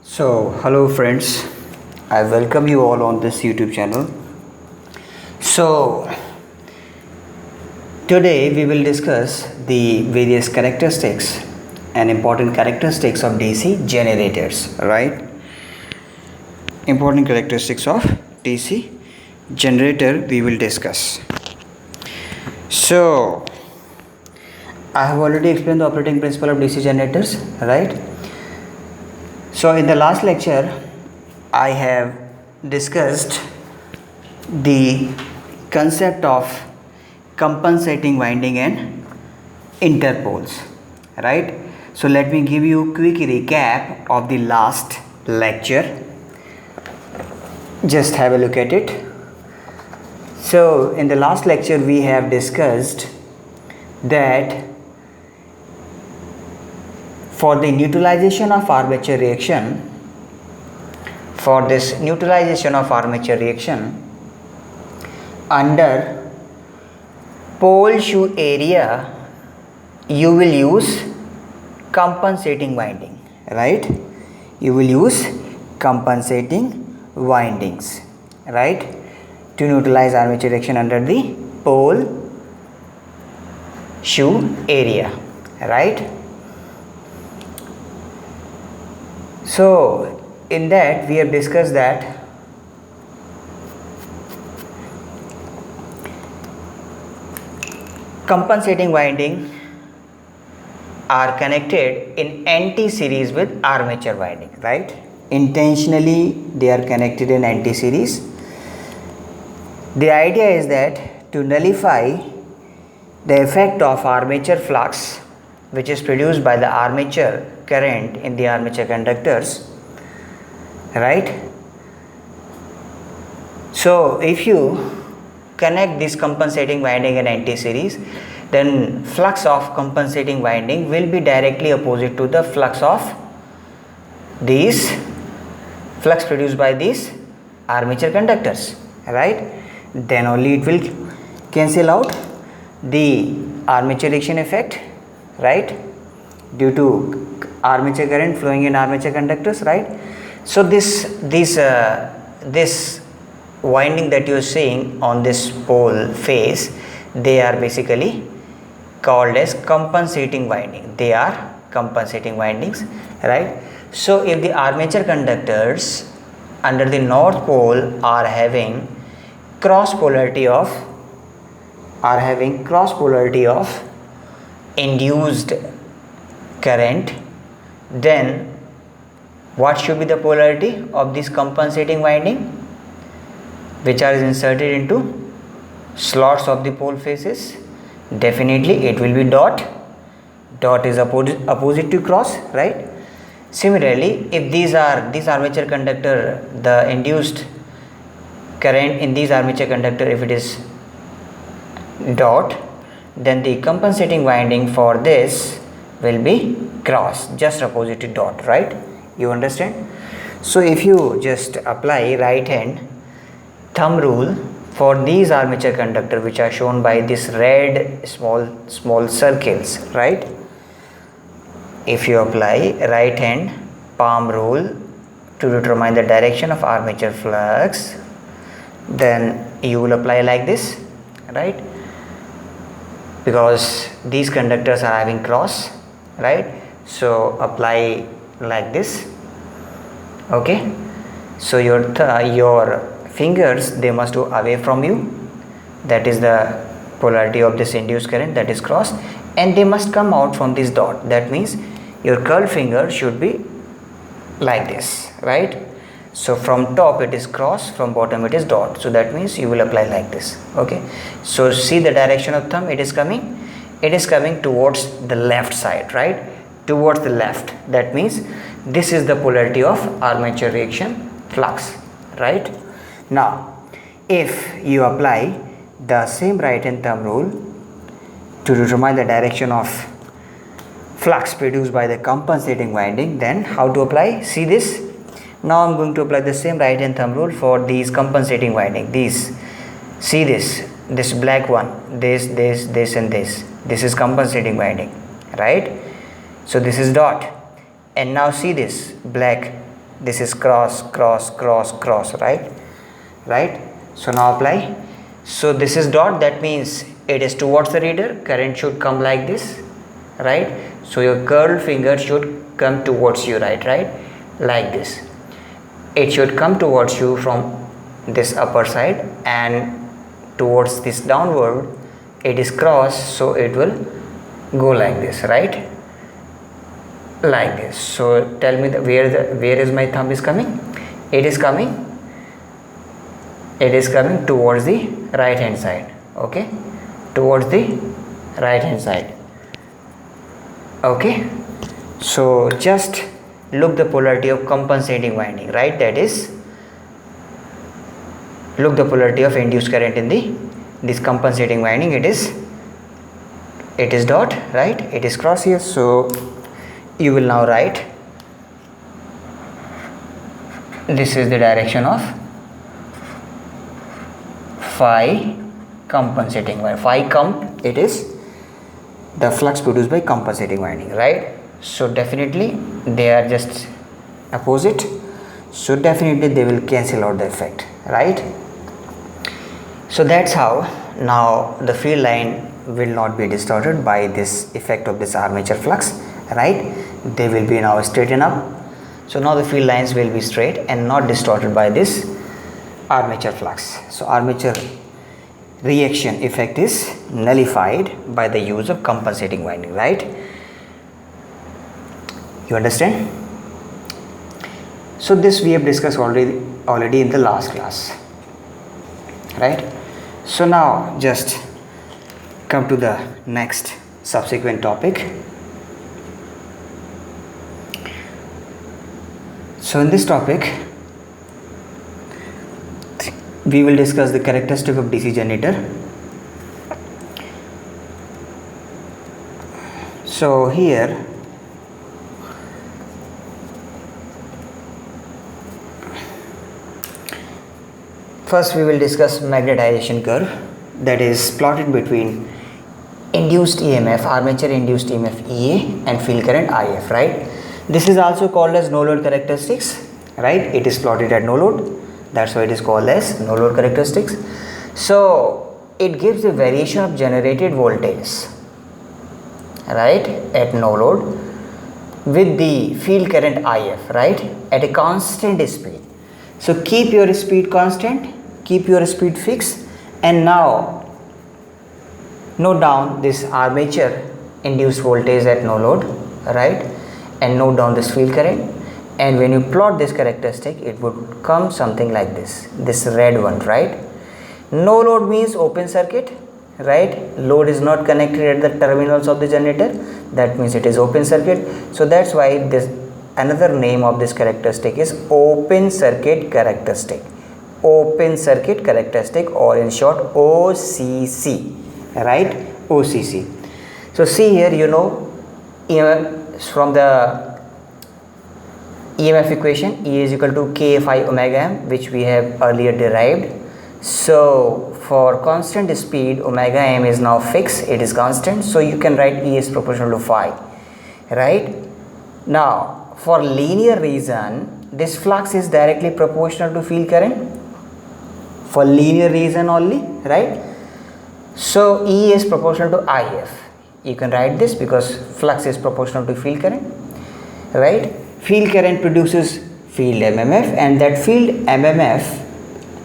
Hello friends, I welcome you all on this YouTube channel. So, today we will discuss the various characteristics and important characteristics of DC generators, right? Important characteristics of DC generator we will discuss. So, I have already explained the operating principle of DC generators, right? So, in the last lecture, I have discussed the concept of compensating winding and interpoles, right? So, let me give you a quick recap of the last lecture. Just have a look at it. So, in the last lecture, we have discussed that for the neutralization of armature reaction, under pole shoe area, you will use compensating winding, right? You will use compensating windings, right, to neutralize armature reaction under the pole shoe area, right? So, in that we have discussed that compensating winding are connected in anti-series with armature winding, right? Intentionally they are connected in anti-series. The idea is that to nullify the effect of armature flux which is produced by the armature current in the armature conductors, right? So, if you connect this compensating winding in anti-series, then flux of compensating winding will be directly opposite to the flux produced by these armature conductors, right? Then only it will cancel out the armature reaction effect, right, due to armature current flowing in armature conductors, right? So this winding that you are seeing on this pole face, they are basically called as compensating winding. They are compensating windings, right? So if the armature conductors under the north pole are having cross polarity of induced current, then what should be the polarity of this compensating winding which are inserted into slots of the pole faces? Definitely it will be dot is opposite to cross, right? Similarly, if this armature conductor, the induced current in these armature conductor, if it is dot, then the compensating winding for this will be cross, just opposite to dot, right? You understand? So if you just apply right hand thumb rule for these armature conductor which are shown by this red small circles, right? If you apply right hand palm rule to determine the direction of armature flux, then you will apply like this, right? Because these conductors are having cross, right? So apply like this, okay? So your fingers, they must go away from you, that is the polarity of this induced current, that is cross, and they must come out from this dot. That means your curled finger should be like this, right? So from top it is cross, from bottom it is dot, so that means you will apply like this, okay? So see the direction of thumb, it is coming towards the left side, right, towards the left. That means this is the polarity of armature reaction flux, right? Now if you apply the same right hand thumb rule to determine the direction of flux produced by the compensating winding, then how to apply? See this. Now I am going to apply the same right hand thumb rule for these compensating winding. These, see this black one, this and this is compensating winding, right? So this is dot, and now see this black this is cross, cross, cross, cross, right? Right? So now apply. So this is dot, that means it is towards the reader. Current should come like this, right? So your curled finger should come towards you, right? Like this. It should come towards you from this upper side, and towards this downward it is cross, so it will go like this, right? Like this. So tell me where is my thumb is coming? It is coming towards the right hand side. Okay, towards the right hand side. Okay, so just look the polarity of compensating winding, right? That is, look the polarity of induced current in this compensating winding. It is dot, right? It is cross here. So you will now write, this is the direction of phi compensating winding. Phi comp, it is the flux produced by compensating winding, right? So definitely they are just opposite, so definitely they will cancel out the effect, right? So that's how now the field line will not be distorted by this effect of this armature flux, right? They will be now straightened up. So now the field lines will be straight and not distorted by this armature flux. So armature reaction effect is nullified by the use of compensating winding, right? You understand? So this we have discussed already in the last class, right? So now just come to the next subsequent topic. So in this topic we will discuss the characteristic of DC generator. So here first we will discuss magnetization curve, that is plotted between induced EMF, armature induced EMF EA, and field current IF, right? This is also called as no load characteristics, right? It is plotted at no load, that's why it is called as no load characteristics. So it gives the variation of generated voltage, right, at no load with the field current IF, right, at a constant speed. So keep your speed constant, keep your speed fixed, and now note down this armature induced voltage at no load, right, and note down this field current. And when you plot this characteristic, it would come something like this red one, right? No load means open circuit, right? Load is not connected at the terminals of the generator, that means it is open circuit. So that's why this another name of this characteristic is open circuit characteristic, or in short OCC, right? OCC. So see here, you know, from the EMF equation, E is equal to K phi omega m, which we have earlier derived. So for constant speed, omega m is now fixed, it is constant, so you can write E is proportional to phi, right? Now for linear reason, this flux is directly proportional to field current, for linear reason only, right? So E is proportional to IF, you can write this because flux is proportional to field current, right? Field current produces field MMF, and that field MMF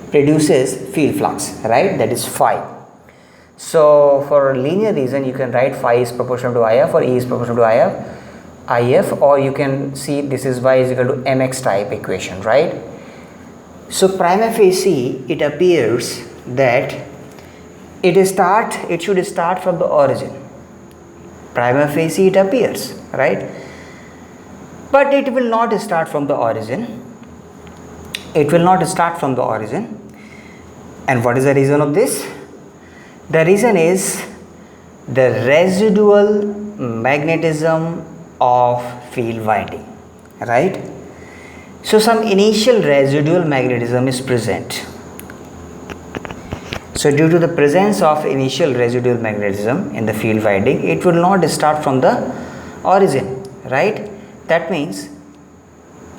produces field flux, right, that is phi. So for linear reason, you can write phi is proportional to IF or E is proportional to IF, or you can see this is Y is equal to MX type equation, right? So prima facie it appears that it should start from the origin. Prima facie it appears, right? But it will not start from the origin. And what is the reason of this? The reason is the residual magnetism of field winding, right? So some initial residual magnetism is present. So due to the presence of initial residual magnetism in the field winding, it will not start from the origin, right? That means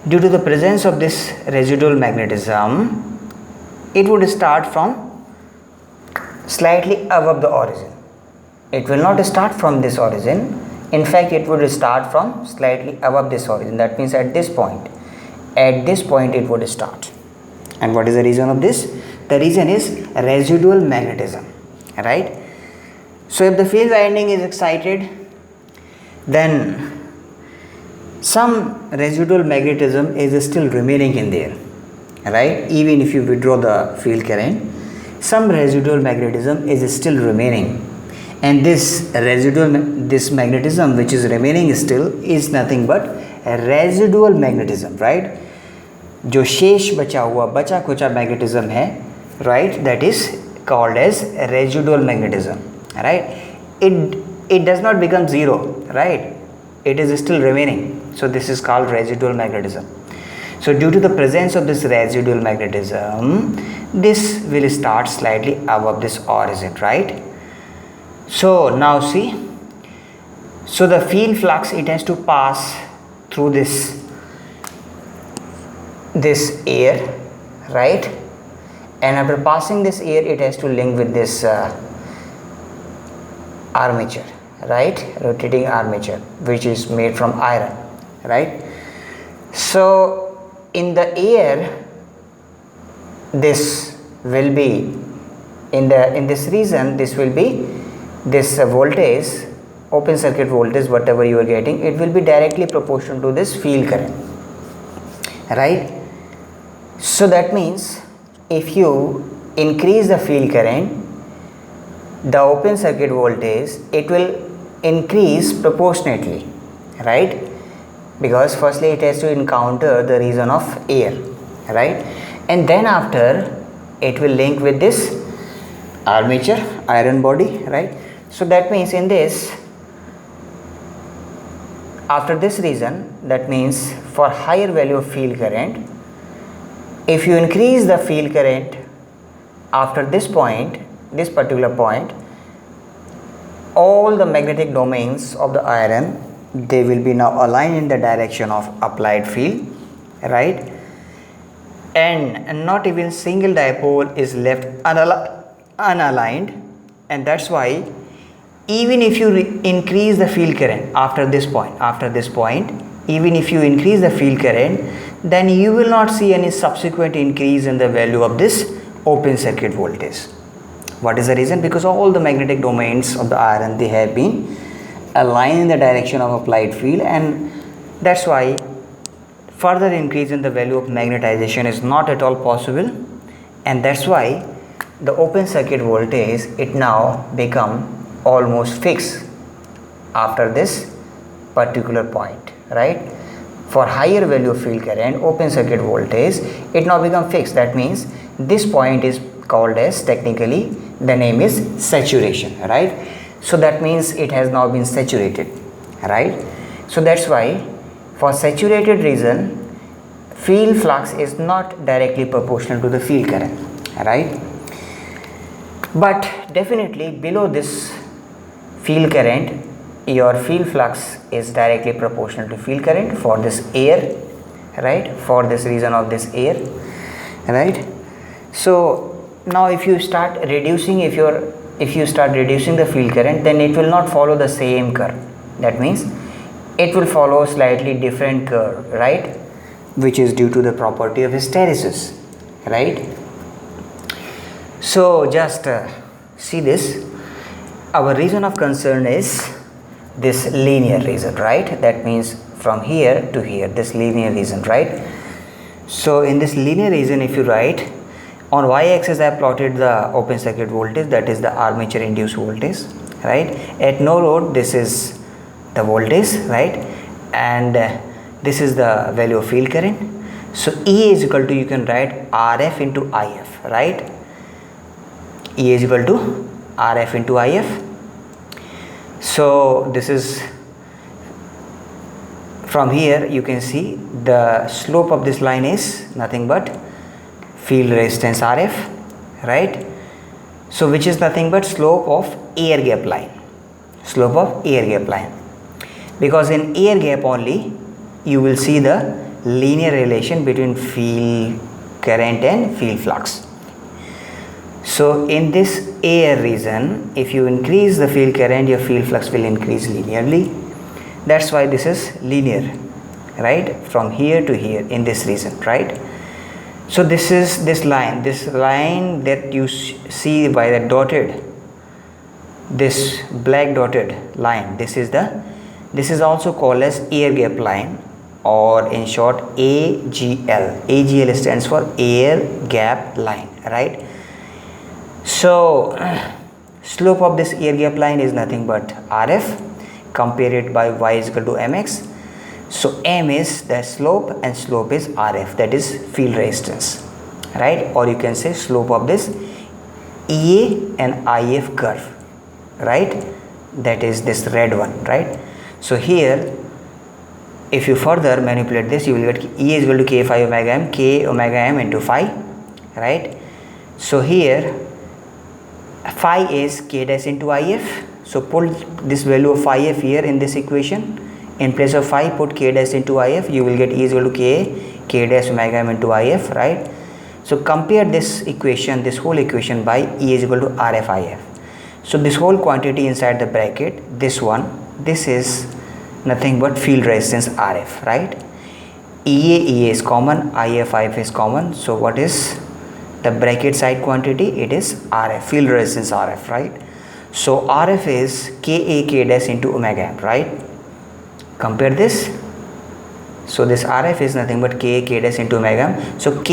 due to the presence of this residual magnetism, it would start from slightly above the origin. It will not start from this origin. In fact, it would start from slightly above this origin. That means at this point it would start. And what is the reason of this? The reason is residual magnetism, right? So if the field winding is excited, then some residual magnetism is still remaining in there, right? Even if you withdraw the field current, some residual magnetism is still remaining, and this magnetism which is remaining still is nothing but a residual magnetism, right? जो शेष बचा खुचा magnetism है, right, that is called as residual magnetism, right? It does not become zero, right? It is still remaining, so this is called residual magnetism. So due to the presence of this residual magnetism, this will start slightly above this origin, right? So now see, so the field flux, it has to pass through this air, right? And after passing this air, it has to link with this armature, right? Rotating armature, which is made from iron, right? So in the air, this will be in this region, this will be this voltage, open circuit voltage, whatever you are getting, it will be directly proportional to this field current, right? So that means if you increase the field current, the open circuit voltage, it will increase proportionately, right? Because firstly it has to encounter the region of air, right? And then after it will link with this armature, iron body, right? So that means in this, after this region, that means for higher value of field current, if you increase the field current after this point, this particular point, all the magnetic domains of the iron, they will be now aligned in the direction of applied field, right? And not even single dipole is left unaligned, and that's why even if you increase the field current after this point, even if you increase the field current, then you will not see any subsequent increase in the value of this open circuit voltage. What is the reason? Because all the magnetic domains of the iron, they have been aligned in the direction of applied field, and that's why further increase in the value of magnetization is not at all possible, and that's why the open circuit voltage, it now become almost fixed after this particular point, right? For higher value of field current, open circuit voltage, it now become fixed. That means this point is called as, technically the name is saturation, right? So that means it has now been saturated, right? So that's why for saturated region, field flux is not directly proportional to the field current, right? But definitely below this field current, your field flux is directly proportional to field current for this air, right? For this region of this air, right? So now if you start reducing, if you start reducing the field current, then it will not follow the same curve. That means it will follow slightly different curve, right? Which is due to the property of hysteresis, right? So just see this. Our region of concern is this linear region, right? That means from here to here, this linear region, right? So in this linear region, if you write, on y-axis I have plotted the open circuit voltage, that is the armature induced voltage, right? At no load, this is the voltage, right? And this is the value of field current. So E is equal to, you can write RF into IF, right? E is equal to RF into IF. So this is, from here you can see the slope of this line is nothing but field resistance RF, right? So which is nothing but slope of air gap line, slope of air gap line, because in air gap only you will see the linear relation between field current and field flux. So in this air region, if you increase the field current, your field flux will increase linearly. That's why this is linear, right, from here to here in this region, right? So this is this line that you see by the dotted, this black dotted line, this is also called as air gap line, or in short AGL. AGL stands for air gap line, right? So slope of this air gap line is nothing but RF. Compare it by y is equal to mx. So m is the slope and slope is RF, that is field resistance, right? Or you can say slope of this EA and IF curve, right? That is this red one, right? So here, if you further manipulate this, you will get E is equal to k phi omega m, k omega m into phi, right? So here phi is k dash into IF. So put this value of phi f here in this equation. In place of phi, put k dash into IF. You will get E is equal to k dash omega m into IF, right? So compare this equation, this whole equation by E is equal to RF IF. So this whole quantity inside the bracket, this one, this is nothing but field resistance RF, right? EA is common, IF is common. So what is the bracket side quantity? It is RF, field resistance RF, right? So RF is k dash into omega m, right? Compare this. So this RF is nothing but k dash into omega m. So Ka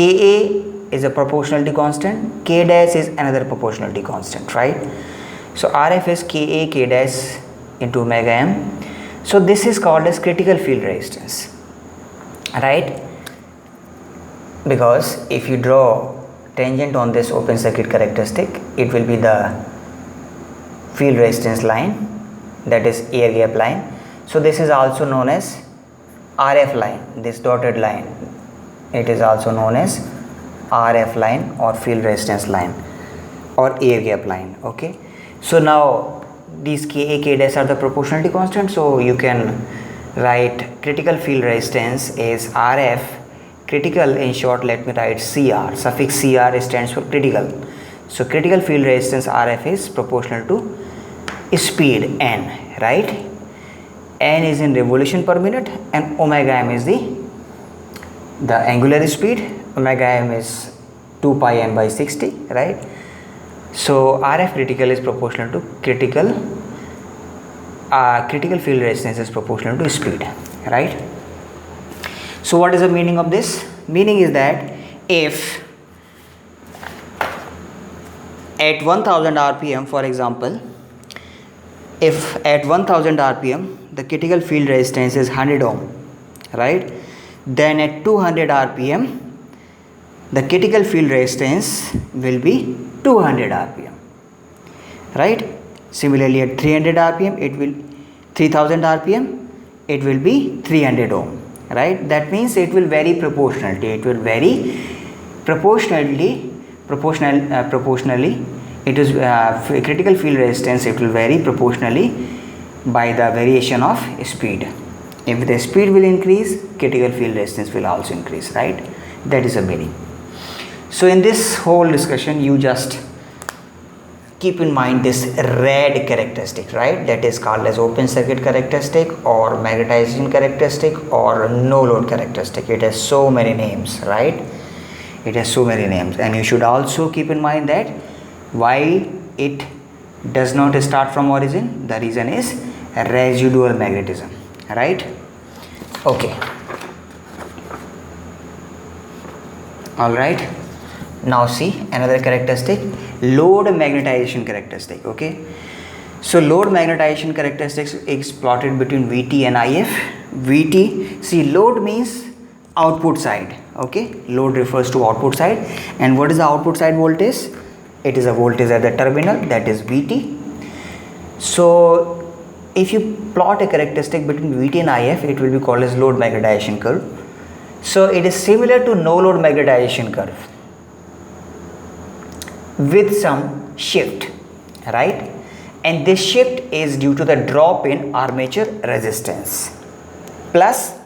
is a proportionality constant, k dash is another proportionality constant, right? So RF is k dash into omega m. So this is called as critical field resistance, right? Because if you draw tangent on this open circuit characteristic, it will be the field resistance line, that is air gap line. So this is also known as RF line, this dotted line, it is also known as RF line or field resistance line or air gap line, okay? So now these k dash are the proportionality constant, so you can write critical field resistance is RF. Critical, in short, let me write CR, suffix CR stands for critical. So critical field resistance RF is proportional to speed N, right? N is in revolution per minute and omega m is the angular speed. Omega m is 2 pi n by 60, right? So RF critical is proportional to critical field resistance is proportional to speed, right? So what is the meaning of this? Meaning is that if at 1000 rpm, for example, if at 1000 rpm the critical field resistance is 100 ohm, right? Then at 200 rpm the critical field resistance will be 200 rpm, right? Similarly at 300 rpm it will 3000 rpm it will be 300 ohm, right? That means it will vary proportionally, it will vary proportionally it is critical field resistance, it will vary proportionally by the variation of speed. If the speed will increase, critical field resistance will also increase, right? That is the meaning. So in this whole discussion, you just keep in mind this red characteristic, right? That is called as open circuit characteristic or magnetization characteristic or no load characteristic. It has so many names, right? It has so many names, and you should also keep in mind that why it does not start from origin. The reason is residual magnetism, right? Okay. All right. Now see another characteristic, load magnetization characteristic, okay? So load magnetization characteristics is plotted between Vt and If. Vt, see, load means output side, okay? Load refers to output side, and what is the output side voltage? It is a voltage at the terminal, that is Vt. So if you plot a characteristic between Vt and If, it will be called as load magnetization curve. So it is similar to no load magnetization curve with some shift, right? And this shift is due to the drop in armature resistance plus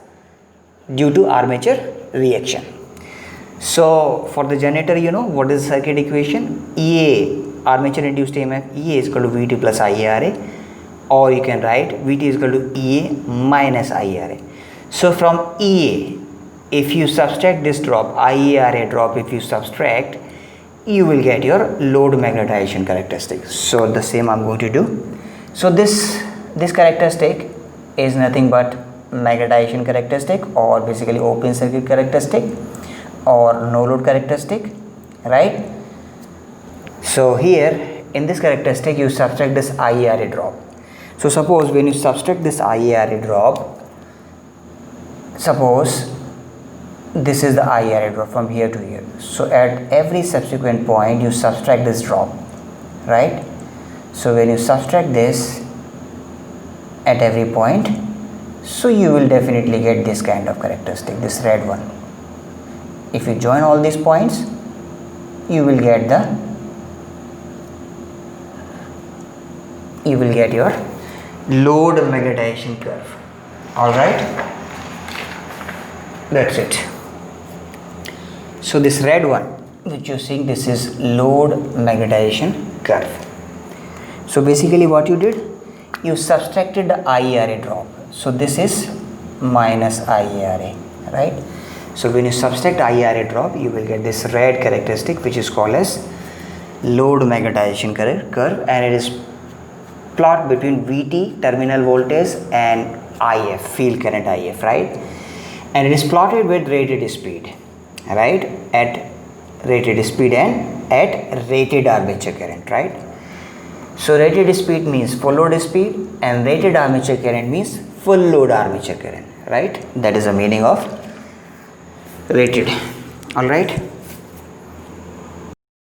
due to armature reaction. So for the generator, you know what is the circuit equation? EA, armature induced EMF, EA is equal to VT plus IARA, or you can write VT is equal to EA minus IARA. So from EA, if you subtract this drop, IARA drop, if you subtract, you will get your load magnetization characteristic. So the same I'm going to do. So this characteristic is nothing but magnetization characteristic, or basically open circuit characteristic, or no load characteristic, right? So here in this characteristic you subtract this IARA drop. So suppose when you subtract this IARA drop, suppose this is the IARA drop from here to here. So at every subsequent point you subtract this drop, right? So when you subtract this at every point, so you will definitely get this kind of characteristic, this red one. If you join all these points, you will get your load magnetization curve. All right, that's it. So this red one which you're seeing, this is load magnetization curve. So basically what you did, you subtracted the IARA drop. So this is minus IARA, right? So when you subtract IARA drop, you will get this red characteristic which is called as load magnetization curve, and it is plot between VT terminal voltage and IF, field current IF, right? And it is plotted with rated speed, right? At rated speed and at rated armature current, right? So rated speed means full load speed, and rated armature current means full load armature current, right? That is the meaning of rated. All right.